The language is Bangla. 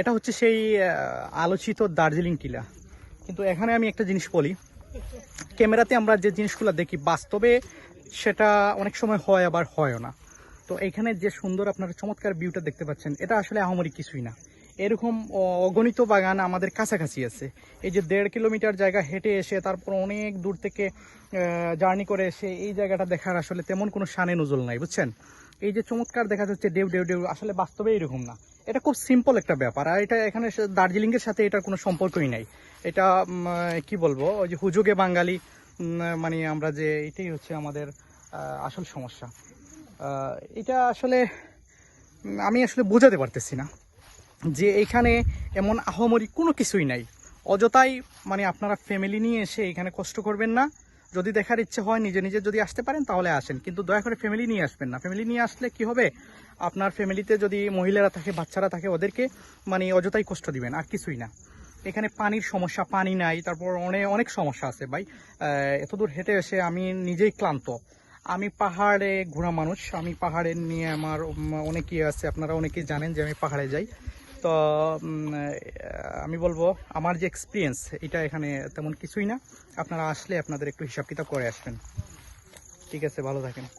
এটা হচ্ছে সেই আলোচিত দার্জিলিং টিলা। কিন্তু এখানে আমি একটা জিনিস বলি, ক্যামেরাতে আমরা যে জিনিসগুলো দেখি বাস্তবে সেটা অনেক সময় হয় আবার হয়ও না। তো এখানে যে সুন্দর আপনারা চমৎকার ভিউটা দেখতে পাচ্ছেন, এটা আসলে আহামরি কিছুই না। এরকম অগণিত বাগান আমাদের কাছাকাছি আছে। এই যে 1.5 কিলোমিটার জায়গা হেঁটে এসে তারপর অনেক দূর থেকে জার্নি করে এসে এই জায়গাটা দেখার আসলে তেমন কোনো শানে নজল নাই, বুঝছেন। এই যে চমৎকার দেখা যাচ্ছে ঢেউ ঢেউ ঢেউ, আসলে বাস্তবে এরকম না। এটা খুব সিম্পল একটা ব্যাপার, আর এটা এখানে দার্জিলিংয়ের সাথে এটার কোনো সম্পর্কই নাই। এটা কি বলবো, ওই যে হুজুগে বাঙালি, মানে আমরা যে এটাই হচ্ছে আমাদের আসল সমস্যা। এটা আসলে আমি আসলে বোঝাতে পারতেছি না যে এখানে এমন আহামরি কোনো কিছুই নাই। অযথাই মানে আপনারা ফ্যামিলি নিয়ে এসে এখানে কষ্ট করবেন না। যদি দেখার ইচ্ছে হয় নিজে নিজে যদি আসতে পারেন তাহলে আসেন, কিন্তু দয়া করে ফ্যামিলি নিয়ে আসবেন না। ফ্যামিলি নিয়ে আসলে কি হবে, আপনার ফ্যামিলিতে যদি মহিলারা থাকে, বাচ্চারা থাকে, ওদেরকে মানে অযথাই কষ্ট দিবেন, আর কিছুই না। এখানে পানির সমস্যা, পানি নাই, তারপর অনেক অনেক সমস্যা আছে ভাই। এতদূর হেঁটে এসে আমি নিজেই ক্লান্ত। আমি পাহাড়ে ঘোরা মানুষ, আমি পাহাড়ে নিয়ে আমার অনেক ইয়ে আছে, আপনারা অনেকেই জানেন যে আমি পাহাড়ে যাই। তো আমি বলবো আমার যে এক্সপিরিয়েন্স, এটা এখানে তেমন কিছুই না। আপনারা আসলে আপনাদের একটু হিসাব কিতাব করে আসবেন। ঠিক আছে, ভালো থাকেন।